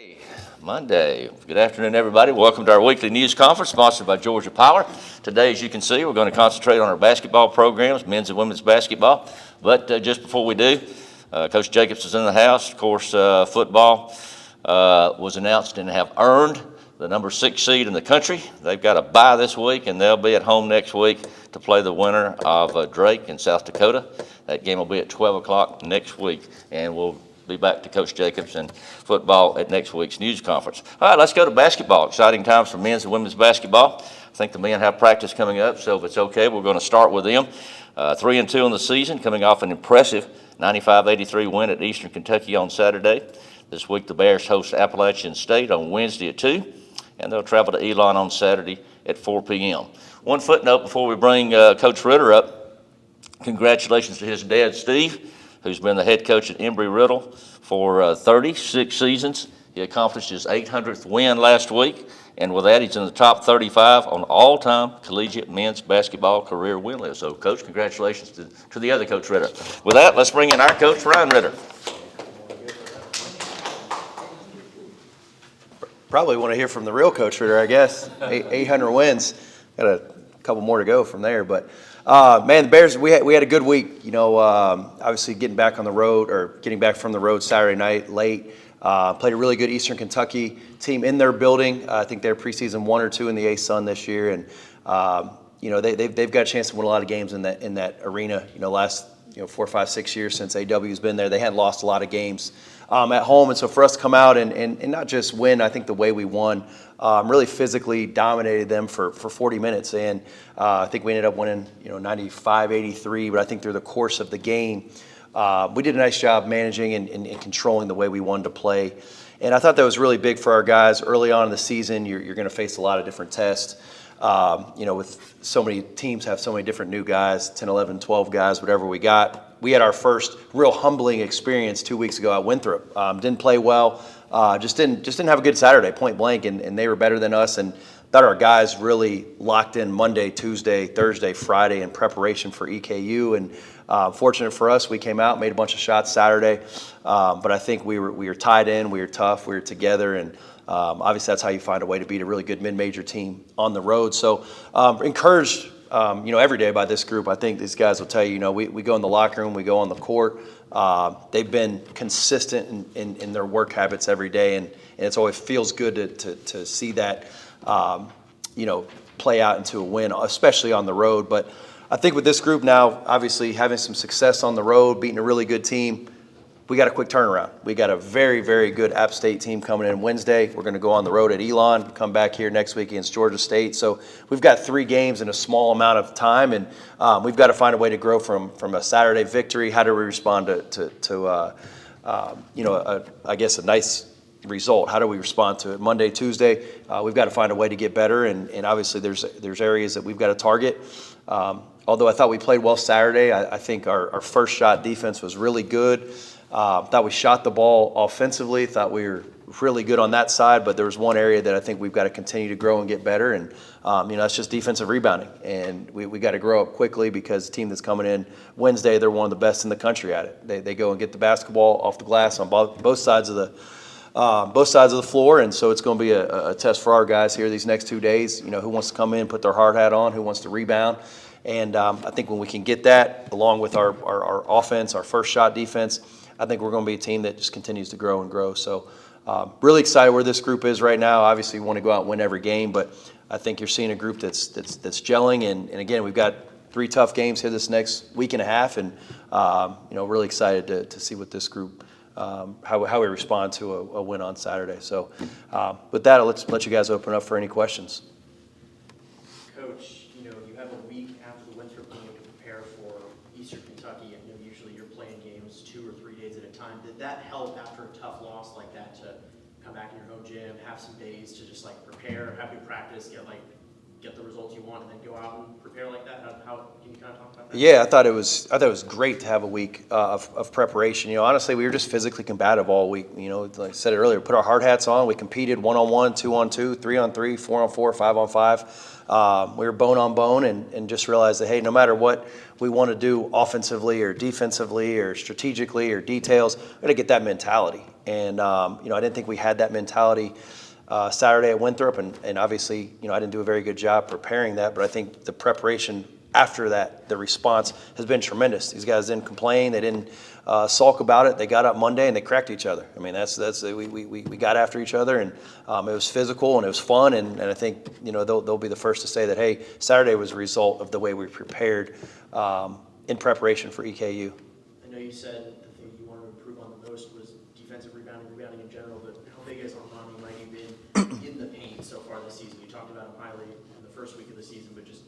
Hey, Monday. Good afternoon, everybody. Welcome to our weekly news conference sponsored by Georgia Power. Today, as you can see, we're going to concentrate on our basketball programs, men's and women's basketball. But just before we do, Coach Jacobs is in the house. Of course, football was announced and have earned the number 6 seed in the country. They've got a bye this week, and they'll be at home next week to play the winner of Drake in South Dakota. That game will be at 12 o'clock next week, and we'll be back to Coach Jacobs and football at next week's news conference. All right, let's go to basketball. Exciting times for men's and women's basketball. I think the men have practice coming up, so if it's okay, we're going to start with them. 3-2 in the season, coming off an impressive 95-83 win at Eastern Kentucky on Saturday. This week, the Bears host Appalachian State on Wednesday at 2, and they'll travel to Elon on Saturday at 4 p.m. One footnote before we bring Coach Ritter up. Congratulations to his dad, Steve, who's been the head coach at Embry-Riddle for 36 seasons. He accomplished his 800th win last week, and with that, he's in the top 35 on all-time collegiate men's basketball career win list. So, Coach, congratulations to the other Coach Ritter. With that, let's bring in our coach, Ryan Ritter. Probably want to hear from the real Coach Ritter, I guess. 800 wins. Got a couple more to go from there, but man, the Bears, we had a good week. You know, obviously getting back on the road or getting back from the road Saturday night late. Played a really good Eastern Kentucky team in their building. I think they're preseason 1 or 2 in the A-Sun this year, and you know they've got a chance to win a lot of games in that arena. You know, last 4, 5, 6 years since AW's been there, they hadn't lost a lot of games at home, and so for us to come out and not just win, I think the way we won. Really physically dominated them for 40 minutes, and I think we ended up winning 95-83, but I think through the course of the game, we did a nice job managing and controlling the way we wanted to play. And I thought that was really big for our guys. Early on in the season, you're going to face a lot of different tests. With so many teams have so many different new guys, 10, 11, 12 guys, whatever we got. We had our first real humbling experience 2 weeks ago at Winthrop. Didn't play well. Just didn't have a good Saturday, point blank, and they were better than us. And thought our guys really locked in Monday, Tuesday, Thursday, Friday in preparation for EKU. And fortunate for us, we came out, made a bunch of shots Saturday. But I think we were tied in, we were tough, we were together, and obviously that's how you find a way to beat a really good mid-major team on the road. So encouraged, every day by this group. I think these guys will tell you, we go in the locker room, we go on the court. They've been consistent in their work habits every day, and it's always feels good to see that, play out into a win, especially on the road. But I think with this group now, obviously having some success on the road, beating a really good team, we got a quick turnaround. We got a very, very good App State team coming in Wednesday. We're going to go on the road at Elon, come back here next week against Georgia State. So we've got 3 games in a small amount of time, and we've got to find a way to grow from a Saturday victory. How do we respond to I guess a nice result? How do we respond to it? Monday, Tuesday, we've got to find a way to get better, and obviously there's areas that we've got to target. Although I thought we played well Saturday, I think our first shot defense was really good. Thought we shot the ball offensively. Thought we were really good on that side, but there was one area that I think we've got to continue to grow and get better, and that's just defensive rebounding. And we got to grow up quickly because the team that's coming in Wednesday, they're one of the best in the country at it. They go and get the basketball off the glass on both sides of the floor, and so it's going to be a test for our guys here these next 2 days. Who wants to come in, put their hard hat on, who wants to rebound. And I think when we can get that, along with our offense, our first shot defense, I think we're going to be a team that just continues to grow and grow. So really excited where this group is right now. Obviously, we want to go out and win every game, but I think you're seeing a group that's gelling. And again, we've got 3 tough games here this next week and a half, and really excited to see what this group, how we respond to a win on Saturday. So with that, let's let you guys open up for any questions. Coach, you have a week after the Winthrop game to prepare for Eastern Kentucky, and usually you're playing games 2 or 3 days at a time. Did that help after a tough loss like that to come back in your home gym, have some days to just prepare, have new practice, get get the results you want and then go out and prepare like that? How can you kind of talk about that? Yeah, I thought it was great to have a week of preparation. Honestly, we were just physically combative all week. Like I said it earlier, put our hard hats on. We competed 1-on-1, 2-on-2, 3-on-3, 4-on-4, 5-on-5. We were bone on bone, and just realized that, hey, no matter what we want to do offensively or defensively or strategically or details, we're gonna get that mentality. And I didn't think we had that mentality Saturday at Winthrop, and obviously, I didn't do a very good job preparing that, but I think the preparation after that, the response has been tremendous. These guys didn't complain, they didn't sulk about it. They got up Monday and they cracked each other. I mean, we got after each other, and it was physical and it was fun, and I think they'll be the first to say that, hey, Saturday was a result of the way we prepared in preparation for EKU. I know you said the thing you wanted to improve on the most was defensive rebounding in general, but how big has Armani Mighty been in the paint so far this season? You talked about him highly in the first week of the season, but just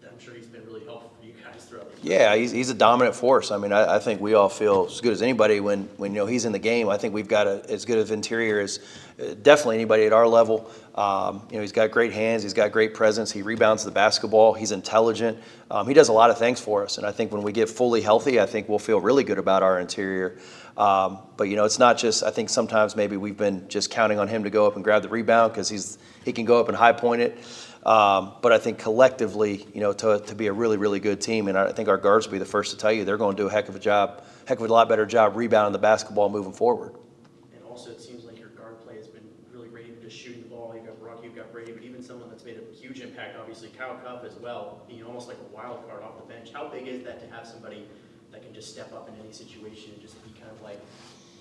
I'm sure he's been really helpful for you guys throughout the year. Yeah, he's a dominant force. I mean, I think we all feel as good as anybody when he's in the game. I think we've got as good of interior as definitely anybody at our level. He's got great hands. He's got great presence. He rebounds the basketball. He's intelligent. He does a lot of things for us. And I think when we get fully healthy, I think we'll feel really good about our interior. But it's not just. I think sometimes maybe we've been just counting on him to go up and grab the rebound because he can go up and high point it. But I think collectively, to be a really, really good team, and I think our guards will be the first to tell you they're going to do a heck of a lot better job rebounding the basketball moving forward. And also, it seems like your guard play has been really great, even just shooting the ball. You've got Brock, you've got Brady, but even someone that's made a huge impact, obviously Kyle Cup as well, being almost like a wild card off the bench. How big is that to have somebody that can just step up in any situation and just be kind of like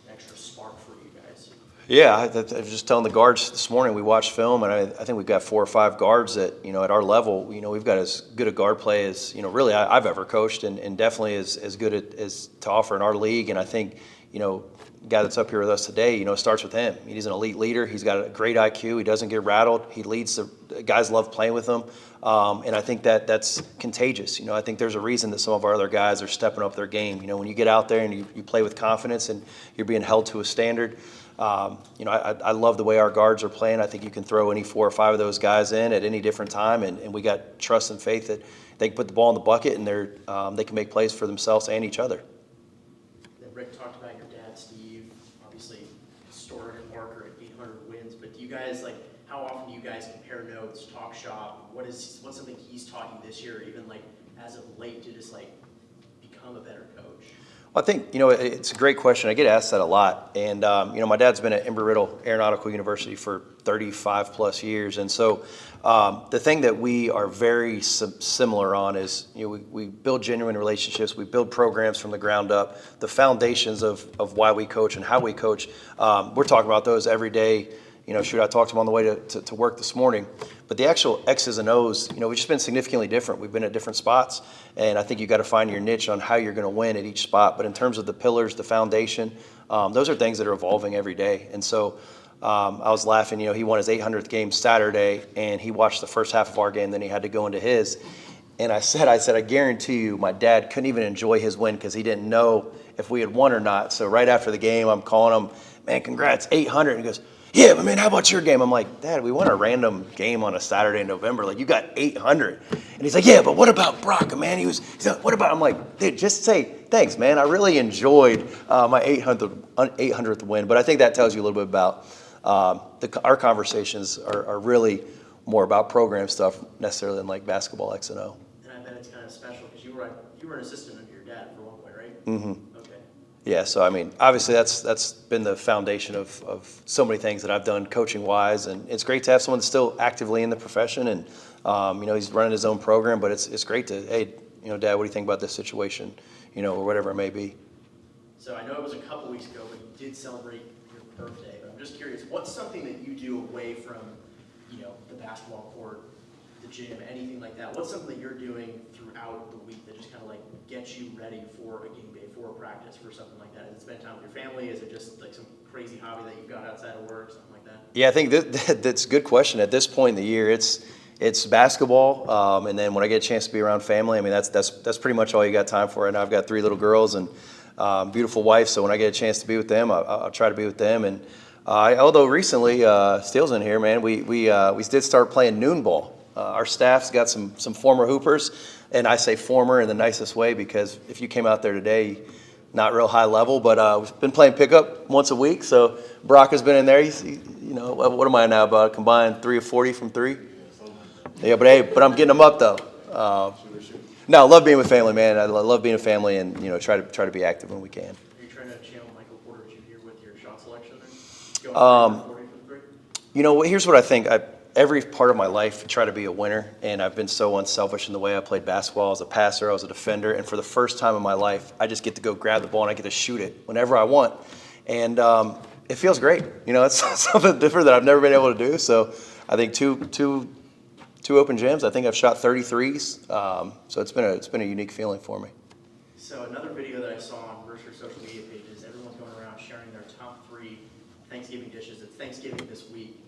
an extra spark for you guys? Yeah, I was just telling the guards this morning, we watched film, and I think we've got 4 or 5 guards that, at our level, we've got as good a guard play as, really I've ever coached, and definitely as good as to offer in our league. And I think, the guy that's up here with us today, starts with him. He's an elite leader. He's got a great IQ. He doesn't get rattled. He leads. The guys love playing with him. And I think that's contagious. I think there's a reason that some of our other guys are stepping up their game. When you get out there and you play with confidence and you're being held to a standard, I love the way our guards are playing. I think you can throw any 4 or 5 of those guys in at any different time, and we got trust and faith that they can put the ball in the bucket and they can make plays for themselves and each other. Then Rick talked about your dad, Steve, obviously historic marker at 800 wins, but do you guys, how often do you guys compare notes, talk shop? What's something he's taught you this year, even as of late, to just become a better coach? Well, I think, it's a great question. I get asked that a lot. And, my dad's been at Embry-Riddle Aeronautical University for 35 plus years. And so the thing that we are very similar on is, we build genuine relationships. We build programs from the ground up. The foundations of why we coach and how we coach, we're talking about those every day. I talked to him on the way to work this morning. But the actual X's and O's, we've just been significantly different. We've been at different spots, and I think you got to find your niche on how you're going to win at each spot. But in terms of the pillars, the foundation, those are things that are evolving every day. And so I was laughing, he won his 800th game Saturday, and he watched the first half of our game, then he had to go into his. And I said, I guarantee you my dad couldn't even enjoy his win because he didn't know if we had won or not. So right after the game, I'm calling him, man, congrats, 800. And he goes, yeah, but man, how about your game? I'm like, Dad, we won a random game on a Saturday in November. You got 800. And he's like, yeah, but what about Brock, man? He's like, what about? I'm like, dude, just say thanks, man. I really enjoyed my 800th win. But I think that tells you a little bit about our conversations are really more about program stuff necessarily than basketball X and O. And I bet it's kind of special because you were an assistant under your dad for one point, right? Mm-hmm. Okay. Yeah, so obviously that's been the foundation of so many things that I've done coaching wise, and it's great to have someone that's still actively in the profession, and he's running his own program, but it's great to, hey, Dad, what do you think about this situation, or whatever it may be. So I know it was a couple weeks ago, but you did celebrate your birthday. But I'm just curious, what's something that you do away from, the basketball court, the gym, anything like that? What's something that you're doing throughout the week that just kind of gets you ready for a game day, for a practice, for something like that? Is it spend time with your family? Is it just some crazy hobby that you've got outside of work, something like that? Yeah, I think that's a good question. At this point in the year, it's basketball, and then when I get a chance to be around family, that's pretty much all you got time for. And I've got 3 little girls and beautiful wife, so when I get a chance to be with them, I'll try to be with them. And although recently, Steele's in here, man, we did start playing noon ball. Our staff's got some former hoopers, and I say former in the nicest way because if you came out there today, not real high level, but we've been playing pickup once a week. So Brock has been in there. What am I now, about a combined 3 of 40 from three? Yeah, but I'm getting them up though. No, I love being with family, man. I love being a family, and try to be active when we can. Are you trying to channel Michael Porter Jr. with your shot selection then? Going 40 from three? Here's what I think. Every part of my life, I try to be a winner, and I've been so unselfish in the way I played basketball. As a passer, I was a defender, and for the first time in my life, I just get to go grab the ball and I get to shoot it whenever I want, and it feels great. It's something different that I've never been able to do. So I think two open gyms. I think I've shot 33s. So it's been a unique feeling for me. So another video that I saw on Mercer's social media pages, everyone's going around sharing their top 3 Thanksgiving dishes. It's Thanksgiving this week.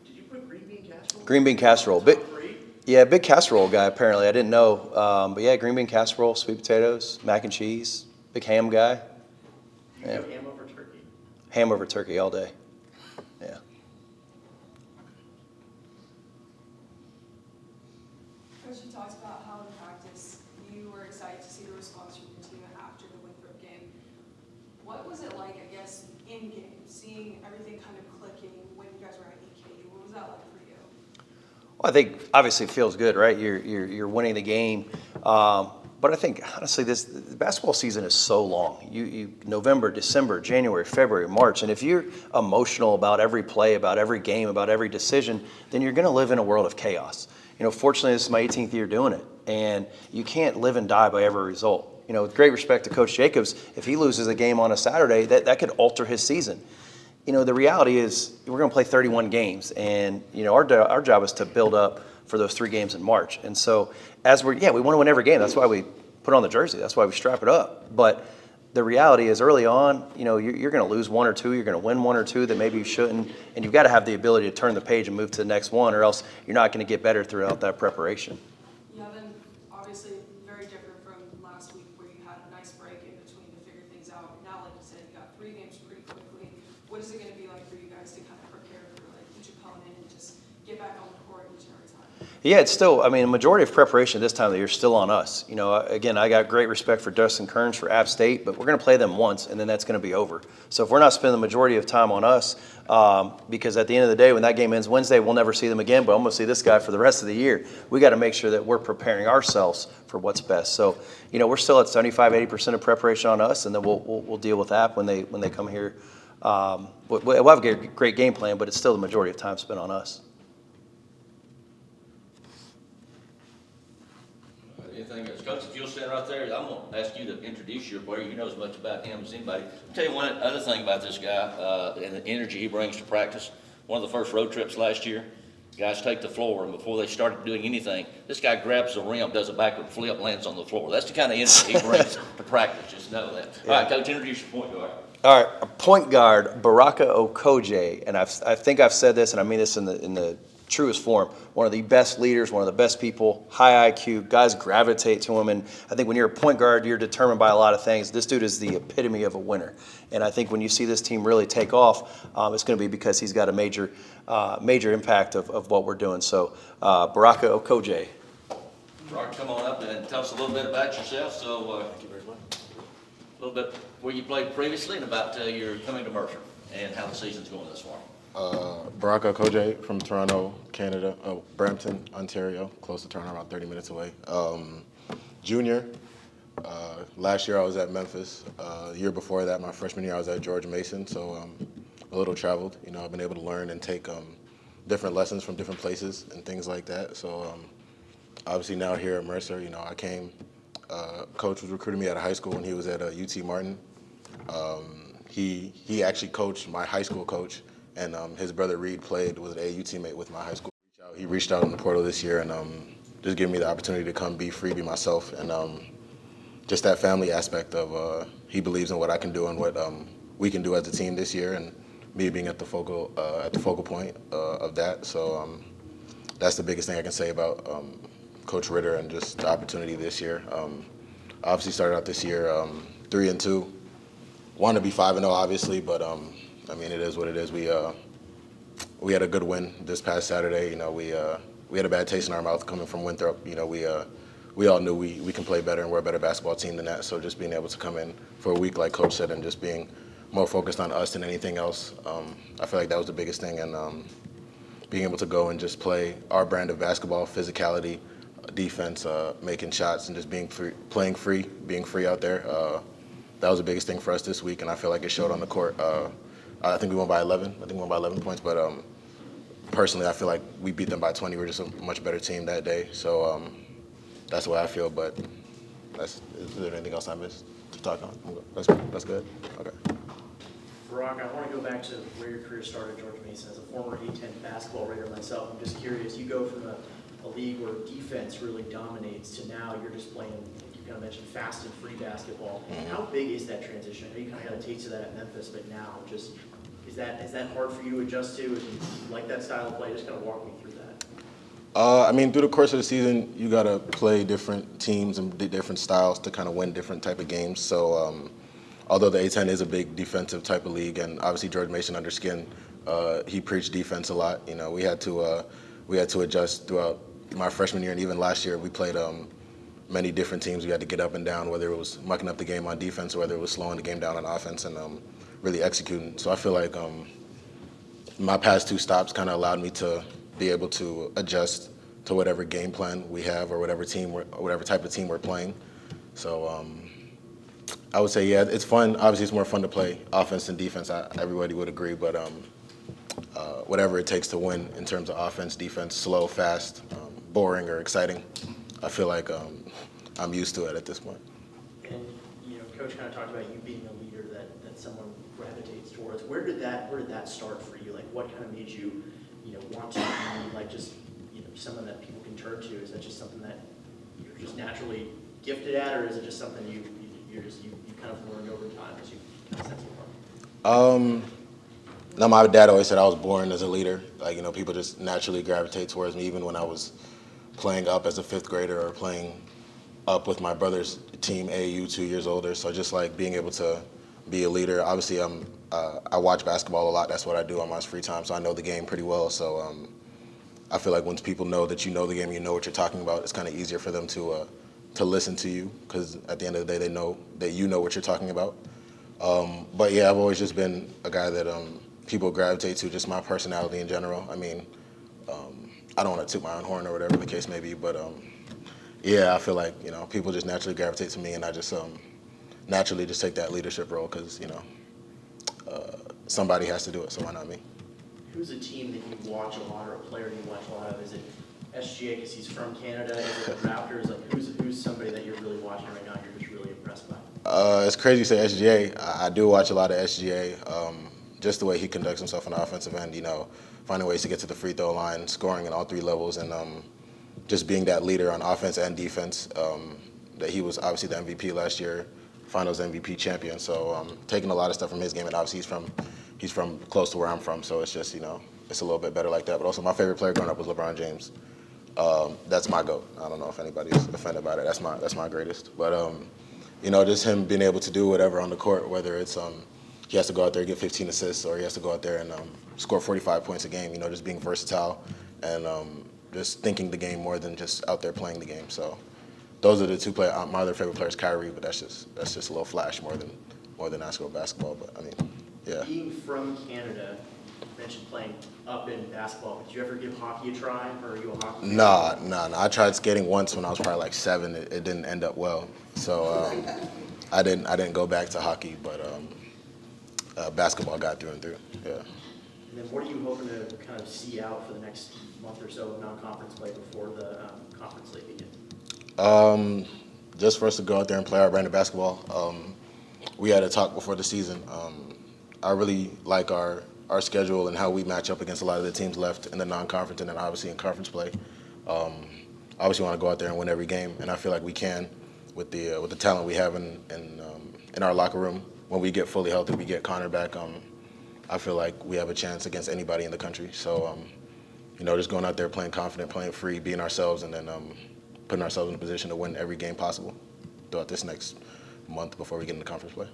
Did you put green bean casserole? Green bean casserole. Top 3? Yeah, big casserole guy apparently. I didn't know. But yeah, green bean casserole, sweet potatoes, mac and cheese, big ham guy. You go ham over turkey? Ham over turkey all day. Yeah. Coach, you talked about how in practice you were excited to see the response from your team after the Winthrop game. What was it like, I guess, in game, seeing everything kind of clicking when you guys were at EKU? What was that like for you? Well, I think obviously it feels good, right? You're winning the game. But I think honestly, the basketball season is so long. You November, December, January, February, March, and if you're emotional about every play, about every game, about every decision, then you're going to live in a world of chaos. Fortunately, this is my 18th year doing it, and you can't live and die by every result. With great respect to Coach Jacobs, if he loses a game on a Saturday, that could alter his season. The reality is we're going to play 31 games, and our job is to build up for those 3 games in March. And so we want to win every game. That's why we put on the jersey. That's why we strap it up. But the reality is early on, you're going to lose 1 or 2. You're going to win 1 or 2 that maybe you shouldn't. And you've got to have the ability to turn the page and move to the next one, or else you're not going to get better throughout that preparation. Yeah, then obviously very different from last week where you had a nice break in between to figure things out. Now, like you said, you got 3 games pretty quickly. What is it going to be like for you guys to kind of prepare for each opponent and just get back on the court each and every time? Yeah, it's still, the majority of preparation this time of the year is still on us. Again, I got great respect for Dustin Kearns for App State, but we're going to play them once, and then that's going to be over. So if we're not spending the majority of time on us, because at the end of the day, when that game ends Wednesday, we'll never see them again, but I'm going to see this guy for the rest of the year. We got to make sure that we're preparing ourselves for what's best. So, we're still at 75-80% of preparation on us, and then we'll deal with App when they come here. We'll have a great game plan, but it's still the majority of time spent on us. Anything else? Coach, if you'll stand right there, I'm going to ask you to introduce your player. You know as much about him as anybody. I'll tell you one other thing about this guy and the energy he brings to practice. One of the first road trips last year, guys take the floor, and before they started doing anything, this guy grabs the rim, does a backward flip, lands on the floor. That's the kind of energy he brings to practice. Just know that. All right, Coach, introduce your point guard. All right, a point guard, Baraka Okoje, and I think I've said this, and I mean this in the truest form. One of the best leaders, one of the best people, high IQ, guys gravitate to him, and I think when you're a point guard, you're determined by a lot of things. This dude is the epitome of a winner, and I think when you see this team really take off, it's going to be because he's got a major impact of what we're doing. So, Baraka Okoje. Baraka, come on up and tell us a little bit about yourself. So, thank you very much. A little bit where you played previously and about your coming to Mercer and how the season's going this far. Baraka Okoje from Toronto, Canada. Brampton, Ontario, close to Toronto, about 30 minutes away. Junior. Last year I was at Memphis. The year before that, my freshman year, I was at George Mason. So a little traveled. I've been able to learn and take different lessons from different places and things like that. So obviously now here at Mercer, I came. Coach was recruiting me out of high school when he was at UT Martin. He actually coached my high school coach. And his brother Reed was an AAU teammate with my high school. He reached out in the portal this year and just gave me the opportunity to come be free, be myself, and just that family aspect of he believes in what I can do and what we can do as a team this year, and me being at the focal point of that. So that's the biggest thing I can say about Coach Ritter and just the opportunity this year. Obviously started out this year 3-2. Want to be 5-0, obviously, but. It is what it is. We had a good win this past Saturday. We we had a bad taste in our mouth coming from Winthrop. You know, we all knew we can play better and we're a better basketball team than that. So just being able to come in for a week, like Coach said, and just being more focused on us than anything else, I feel like that was the biggest thing. And being able to go and just play our brand of basketball, physicality, defense, making shots, and just being free, playing free, being free out there. That was the biggest thing for us this week, and I feel like it showed on the court. I think we won by 11. I think we won by 11 points, but personally, I feel like we beat them by 20. We're just a much better team that day. So that's the way I feel. But is there anything else I missed to talk on? That's good. Okay. Brock, I want to go back to where your career started, George Mason. As a former A-10 basketball Raider myself, I'm just curious, you go from a league where defense really dominates to now you're just playing, you kind of mentioned, fast and free basketball. How big is that transition? I know you kind of got a taste of that at Memphis, but now just, is that hard for you to adjust to? Do you like that style of play? Just kind of walk me through that. I mean, through the course of the season, you got to play different teams and different styles to kind of win different type of games. So although the A-10 is a big defensive type of league, and obviously George Mason under skin, he preached defense a lot. You know, we had to adjust throughout my freshman year, and even last year we played many different teams. We had to get up and down, whether it was mucking up the game on defense or whether it was slowing the game down on offense and really executing. So I feel like my past two stops kind of allowed me to be able to adjust to whatever game plan we have or whatever type of team we're playing. So I would say, yeah, it's fun. Obviously, it's more fun to play offense than defense. Everybody would agree, but whatever it takes to win in terms of offense, defense, slow, fast, boring, or exciting, I feel like I'm used to it at this point. And, you know, Coach kind of talked about you being a leader that someone gravitates towards. Where did that start for you? Like, what kind of made you, want to be like just, someone that people can turn to? Is that just something that you're just naturally gifted at, or is it just something you kind of learned over time as you kind of set it apart? No, my dad always said I was born as a leader. Like, people just naturally gravitate towards me, even when I was playing up as a fifth grader or playing up with my brother's team, AAU, 2 years older. So just like being able to be a leader. Obviously, I watch basketball a lot. That's what I do on my free time. So I know the game pretty well. So I feel like once people know that you know the game, you know what you're talking about, it's kind of easier for them to listen to you, because at the end of the day, they know that you know what you're talking about. But yeah, I've always just been a guy that people gravitate to, just my personality in general. I mean, I don't want to toot my own horn or whatever the case may be, but yeah, I feel like, people just naturally gravitate to me, and I just naturally just take that leadership role because, somebody has to do it, so why not me? Who's a team that you watch a lot, or a player you watch a lot of? Is it SGA because he's from Canada? Is it the Raptors? Like, who's somebody that you're really watching right now and you're just really impressed by? It's crazy you say SGA. I do watch a lot of SGA. Just the way he conducts himself on the offensive end, finding ways to get to the free throw line, scoring in all three levels, and just being that leader on offense and defense. That he was obviously the MVP last year, Finals MVP champion. So taking a lot of stuff from his game, and obviously he's from close to where I'm from, so it's just it's a little bit better like that. But also my favorite player growing up was LeBron James. That's my GOAT. I don't know if anybody's offended by that. That's my greatest. But just him being able to do whatever on the court, whether it's he has to go out there and get 15 assists, or he has to go out there and score 45 points a game. Just being versatile and just thinking the game more than just out there playing the game. So those are the two players. My other favorite player is Kyrie, but that's just a little flash more than basketball. But I mean, yeah. Being from Canada, you mentioned playing up in basketball. Did you ever give hockey a try, or are you a hockey player? No. I tried skating once when I was probably like 7. It didn't end up well, so I didn't go back to hockey. But basketball got through and through. Yeah. And then what are you hoping to kind of see out for the next month or so of non-conference play before the conference league begins? Just for us to go out there and play our brand of basketball. We had a talk before the season. I really like our schedule and how we match up against a lot of the teams left in the non-conference and then obviously in conference play. Obviously want to go out there and win every game, and I feel like we can with the talent we have in our locker room. When we get fully healthy, we get Connor back. I feel like we have a chance against anybody in the country. So, just going out there playing confident, playing free, being ourselves, and then putting ourselves in a position to win every game possible throughout this next month before we get into conference play.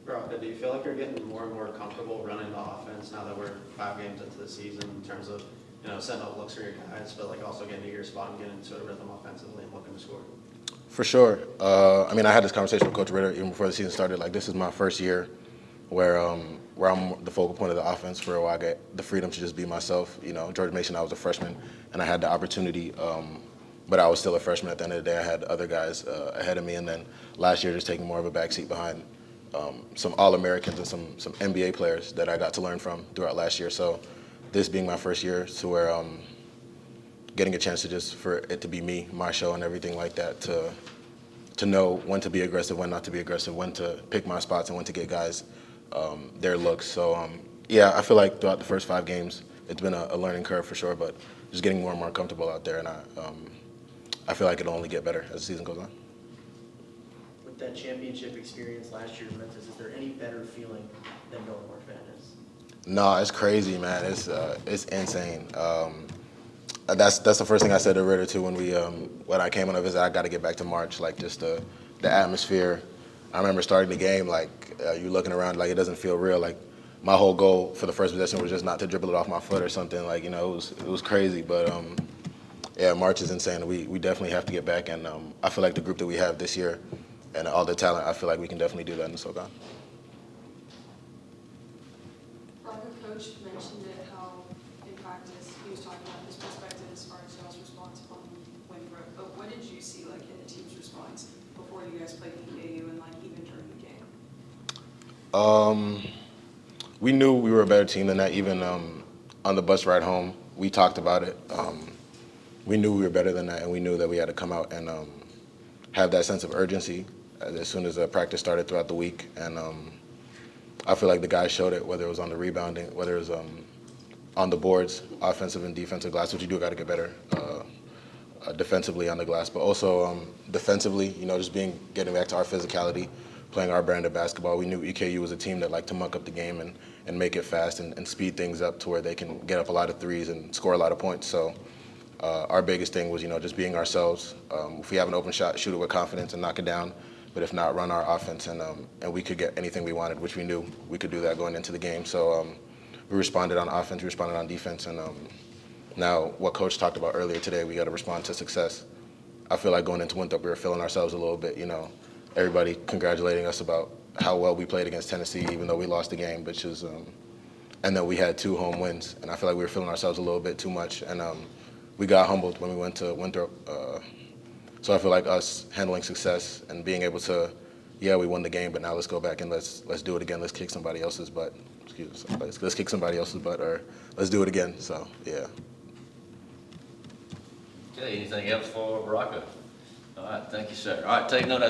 Baraka, do you feel like you're getting more and more comfortable running the offense now that we're 5 games into the season in terms of setting up looks for your guys, but like also getting to your spot and getting into a rhythm offensively and looking to score? For sure. I mean, I had this conversation with Coach Ritter even before the season started. Like, this is my first year where I'm the focal point of the offense, where I get the freedom to just be myself. George Mason, I was a freshman, and I had the opportunity, but I was still a freshman at the end of the day. I had other guys ahead of me, and then last year just taking more of a backseat behind some All-Americans and some NBA players that I got to learn from throughout last year. So this being my first year to where getting a chance to just for it to be me, my show and everything like that, to know when to be aggressive, when not to be aggressive, when to pick my spots and when to get guys their looks. So yeah, I feel like throughout the first 5 games, it's been a learning curve for sure, but just getting more and more comfortable out there, and I feel like it'll only get better as the season goes on. With that championship experience last year in Memphis, is there any better feeling than going to March Madness? No, it's crazy, man. It's insane. That's the first thing I said to Ritter too when I came on a visit. I got to get back to March, like just the atmosphere. I remember starting the game, like you looking around, like it doesn't feel real. Like my whole goal for the first possession was just not to dribble it off my foot or something. Like it was crazy, but yeah, March is insane. We definitely have to get back, and I feel like the group that we have this year and all the talent, I feel like we can definitely do that in the SoCon. Bronco coach mentioned it, how in practice, he was talking about his perspective as far as y'all's response on Winthrop, but what did you see like in the team's response before you guys played EKU and like even during the game? We knew we were a better team than that. Even on the bus ride home, we talked about it. We knew we were better than that, and we knew that we had to come out and have that sense of urgency as soon as practice started throughout the week. And I feel like the guys showed it, whether it was on the rebounding, whether it was on the boards, offensive and defensive glass, which you do got to get better defensively on the glass, but also defensively, just getting back to our physicality, playing our brand of basketball. We knew EKU was a team that liked to muck up the game and make it fast and speed things up to where they can get up a lot of threes and score a lot of points. So our biggest thing was, just being ourselves. If we have an open shot, shoot it with confidence and knock it down. But if not, run our offense, and we could get anything we wanted, which we knew we could do that going into the game. So we responded on offense, we responded on defense, and now what Coach talked about earlier today, we got to respond to success. I feel like going into Winthrop, we were feeling ourselves a little bit, everybody congratulating us about how well we played against Tennessee, even though we lost the game, which is, and then we had 2 home wins, and I feel like we were feeling ourselves a little bit too much, and we got humbled when we went to Winthrop. So I feel like us handling success and being able to, yeah, we won the game, but now let's go back and let's do it again. Let's kick somebody else's butt. Let's kick somebody else's butt, or let's do it again. So yeah. Okay, anything else for Baraka? All right, thank you, sir. All right, take note.